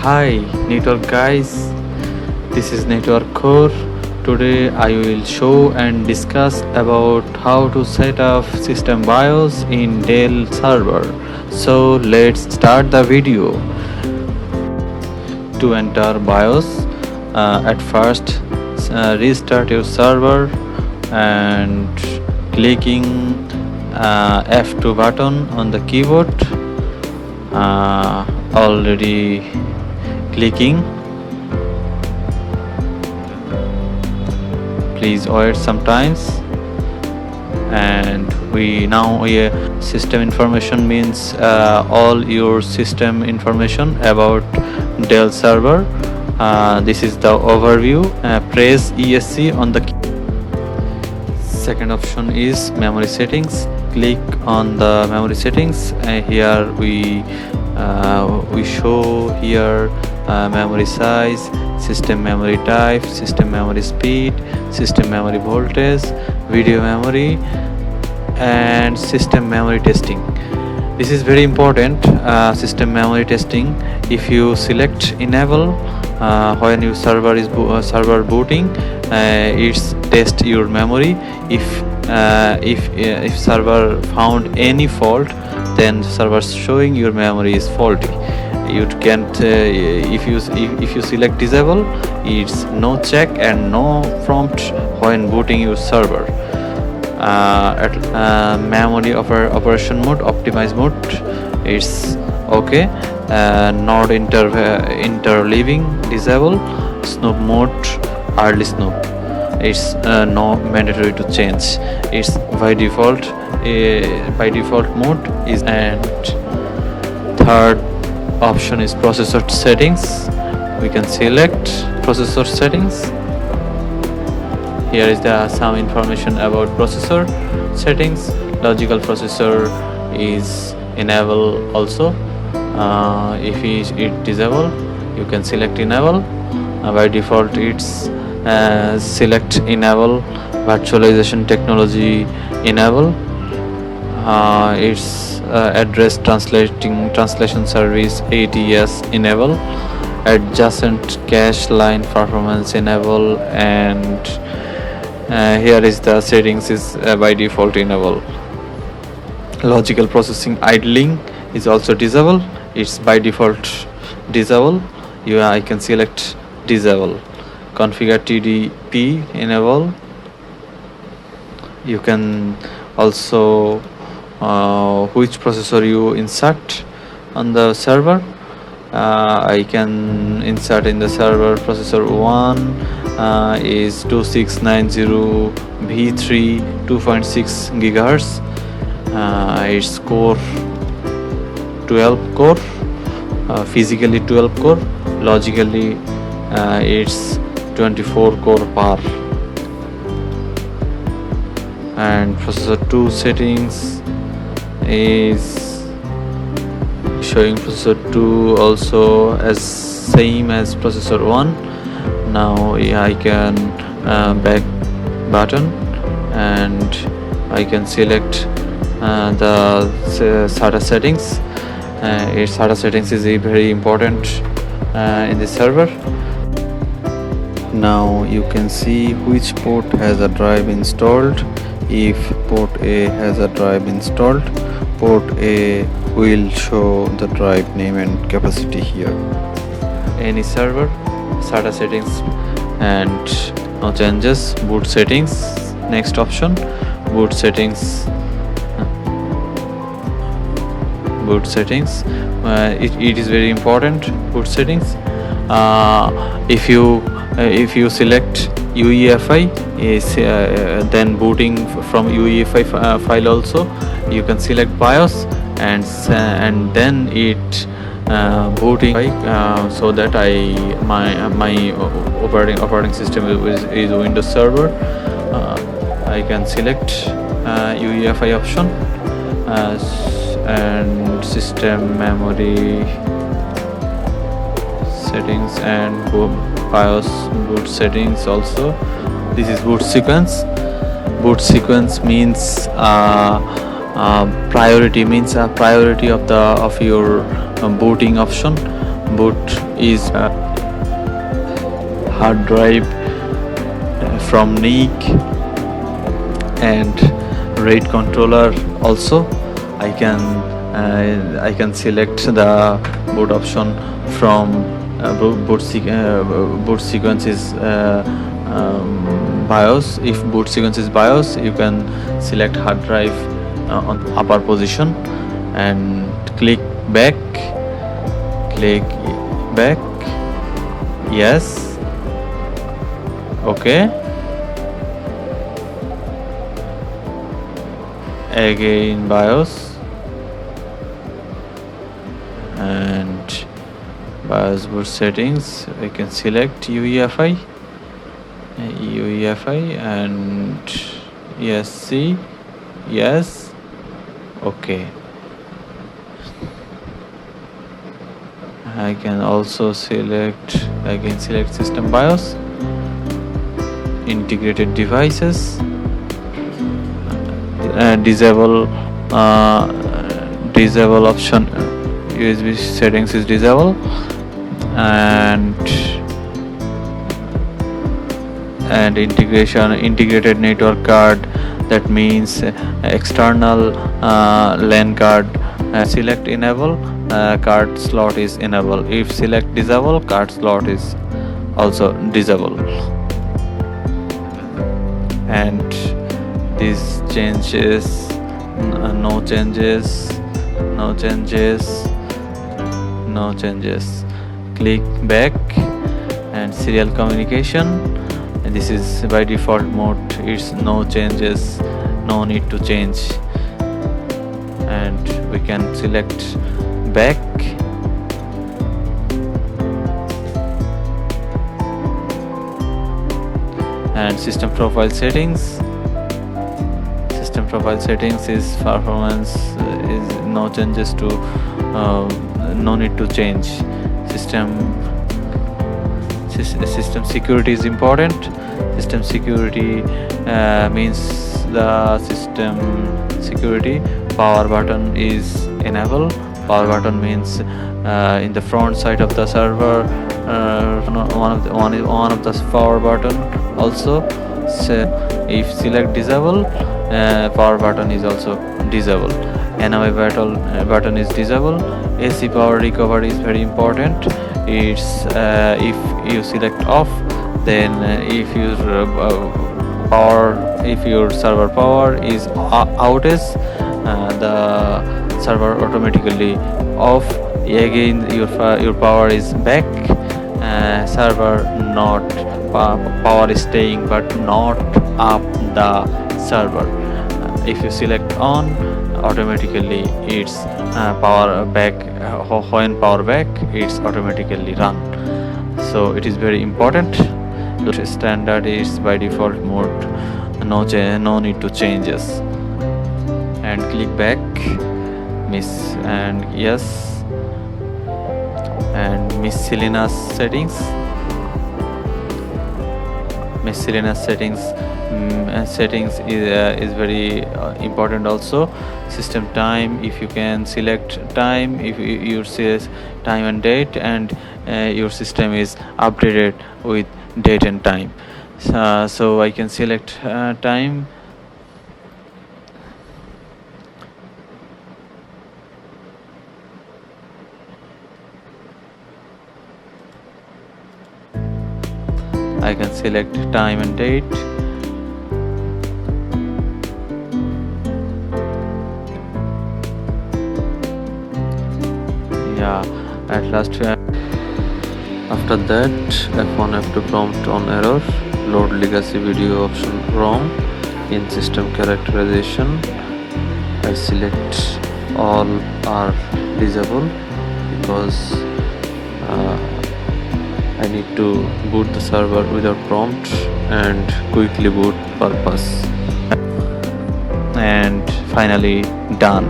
Hi network guys, this is network core. Today I will show and discuss about how to set up system BIOS in Dell server. So let's start the video. To enter BIOS, at first restart your server and clicking F2 button on the keyboard. Already clicking. Please wait sometimes. And system information means all your system information about Dell server. This is the overview. Press ESC on the key. Second option is memory settings. Click on the memory settings. Here we show here memory size, system memory type, system memory speed, system memory voltage, video memory, and system memory testing. This is very important. System memory testing, if you select enable when your server is server booting, it's test your memory. If server found any fault, then server showing your memory is faulty. You can't if you select disable, it's no check and no prompt when booting your server. At memory operation mode, optimize mode, it's okay. Not interleaving disable. Snoop mode, early snoop, it's no mandatory to change. It's by default mode is. And third option is processor settings. We can select processor settings. Here is some information about processor settings. Logical processor is enable also. If it disable, you can select enable. By default it's select enable. Virtualization technology enable. It's address translation service ATS enable. Adjacent cache line performance enable. And here is the settings is by default enable. Logical processing idling is also disable. It's by default disable. I can select disable. Configure TDP enable. You can also which processor you insert on the server. I can insert in the server processor 1 is 2690 V3 2.6 GHz. It's core 12 core, physically 12 core, logically it's 24 core par. And processor 2 settings is showing processor 2 also as same as processor 1. Now I can back button and I can select the SATA settings. SATA settings is very important in the server. Now you can see which port has a drive installed. If port A has a drive installed, port A will show the drive name and capacity here. Any server, SATA settings, and no changes. Boot settings, next option. Boot settings. Boot settings. It is very important. Boot settings. If you select UEFI, is then booting from UEFI file also. You can select BIOS and then it booting so that my operating system is Windows Server. I can select UEFI option and system memory settings and BIOS boot settings also. This is boot sequence. Boot sequence means priority, means a priority of your booting option. boot is hard drive from NIC and RAID controller also. I can select the boot option from boot sequence is BIOS. If boot sequence is BIOS, you can select hard drive on upper position and click back. Yes, okay, again BIOS and BIOS boot settings. I can select UEFI and ESC. Yes, okay. I can also select system BIOS, integrated devices, disable option. USB settings is disable, and integrated network card, that means external LAN card. Select enable, card slot is enable. If select disable, card slot is also disable. And these changes, no changes. Click back and serial communication, and this is by default mode. It's no changes, no need to change. And we can select back and system profile settings. Is performance, is no changes to no need to change. System security is important. System security means the system security. Power button is enable. Power button means in the front side of the server, one of the power button also. So if select disable, power button is also disable. NOI button is disable. AC power recovery is very important. It's if you select off, then if your server power is outage, the server automatically off. Again your power is back. Server not power is staying but not up the server. If you select on, automatically it's power back. When power back, it's automatically run. So it is very important. Standard is by default mode, no need to changes. And click back, yes, and miscellaneous settings. Settings is very important also. System time, if you can select time, if you says time and date, and your system is updated with date and time. So I can select time. I can select time and date. Yeah, at last. After that, F1 F2 prompt on error. Load legacy video option wrong in system characterization. I select all are disable because I need to boot the server without prompt and quickly boot purpose. And finally done.